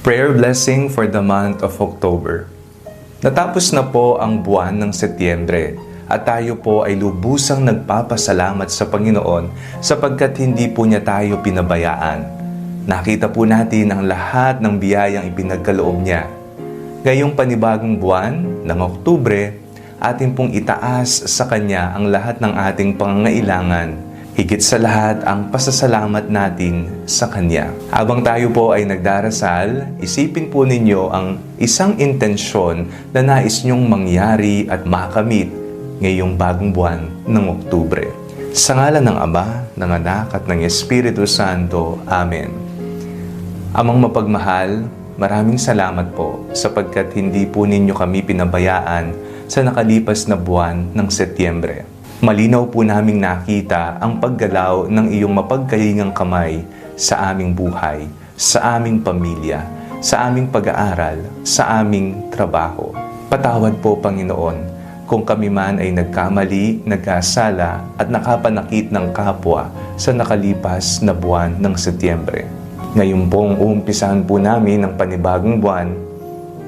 Prayer blessing for the month of October. Natapos na po ang buwan ng Setyembre at tayo po ay lubusang nagpapasalamat sa Panginoon sapagkat hindi po niya tayo pinabayaan. Nakita po natin ang lahat ng biyayang ipinagkaloob niya. Ngayong panibagong buwan ng Oktubre, atin pong itaas sa Kanya ang lahat ng ating pangangailangan. Higit sa lahat ang pasasalamat natin sa Kanya. Habang tayo po ay nagdarasal, isipin po ninyo ang isang intensyon na nais nyong mangyari at makamit ngayong bagong buwan ng Oktubre. Sa ngalan ng Ama, ng Anak at ng Espiritu Santo. Amen. Amang mapagmahal, maraming salamat po sapagkat hindi po ninyo kami pinabayaan sa nakalipas na buwan ng Setyembre. Malinaw po naming nakita ang paggalaw ng iyong mapagkalingang kamay sa aming buhay, sa aming pamilya, sa aming pag-aaral, sa aming trabaho. Patawad po, Panginoon, kung kami man ay nagkamali, nagkasala at nakapanakit ng kapwa sa nakalipas na buwan ng Setyembre. Ngayon pong uumpisahan po namin ang panibagong buwan,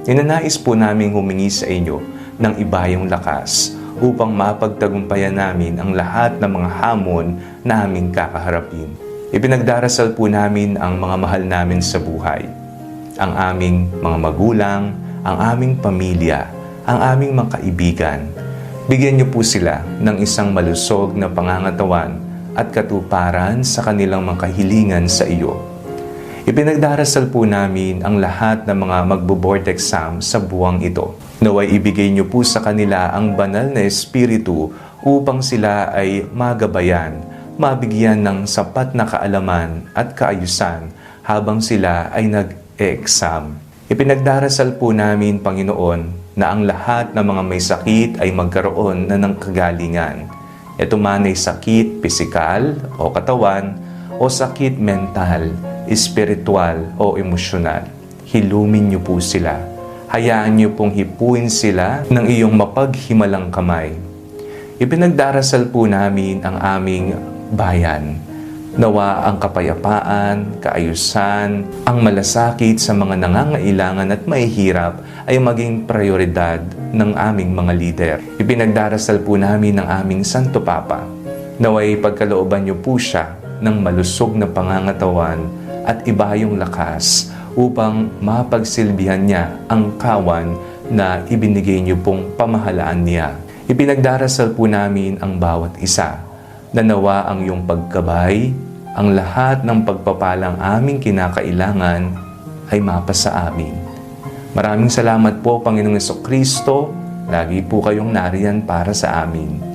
ninanais po namin humingi sa inyo ng ibayong lakas upang mapagtagumpayan namin ang lahat ng mga hamon na aming kakaharapin. Ipinagdarasal po namin ang mga mahal namin sa buhay, ang aming mga magulang, ang aming pamilya, ang aming mga kaibigan. Bigyan niyo po sila ng isang malusog na pangangatawan at katuparan sa kanilang mga kahilingan sa iyo. Ipinagdarasal po namin ang lahat ng mga magbo-board exam sa buwang ito. Naway ibigay niyo po sa kanila ang banal na espiritu upang sila ay magabayan, mabigyan ng sapat na kaalaman at kaayusan habang sila ay nag-e-exam. Ipinagdarasal po namin, Panginoon, na ang lahat ng mga may sakit ay magkaroon na ng kagalingan. Ito man ay sakit pisikal o katawan o sakit mental, espiritual o emosyonal. Hilumin niyo po sila. Hayaan niyo pong hipuin sila ng iyong mapaghimalang kamay. Ipinagdarasal po namin ang aming bayan. Nawa ang kapayapaan, kaayusan, ang malasakit sa mga nangangailangan at mahihirap ay maging prioridad ng aming mga lider. Ipinagdarasal po namin ang aming Santo Papa. Naway pagkalooban niyo po siya ng malusog na pangangatawan at ibayong lakas upang mapagsilbihan niya ang kawan na ibinigay niyo pong pamahalaan niya. Ipinagdarasal po namin ang bawat isa na nawa ang iyong paggabay, ang lahat ng pagpapalang aming kinakailangan ay mapasa amin. Maraming salamat po, Panginoong Jesucristo. Lagi po kayong nariyan para sa amin.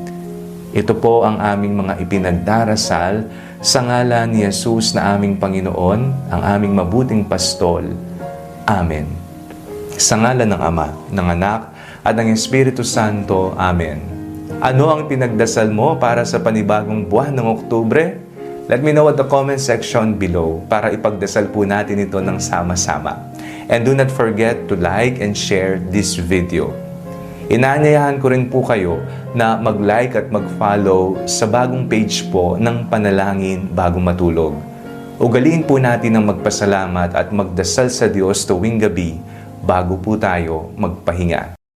Ito po ang aming mga ipinagdarasal sa ngalan ni Jesus na aming Panginoon, ang aming mabuting pastol. Amen. Sa ngalan ng Ama, ng Anak, at ng Espiritu Santo. Amen. Ano ang pinagdasal mo para sa panibagong buwan ng Oktubre? Let me know at the comment section below para ipagdasal po natin ito ng sama-sama. And do not forget to like and share this video. Inaanyayahan ko rin po kayo na mag-like at mag-follow sa bagong page po ng Panalangin Bago Matulog. Ugaliin po natin ang magpasalamat at magdasal sa Diyos tuwing gabi bago po tayo magpahinga.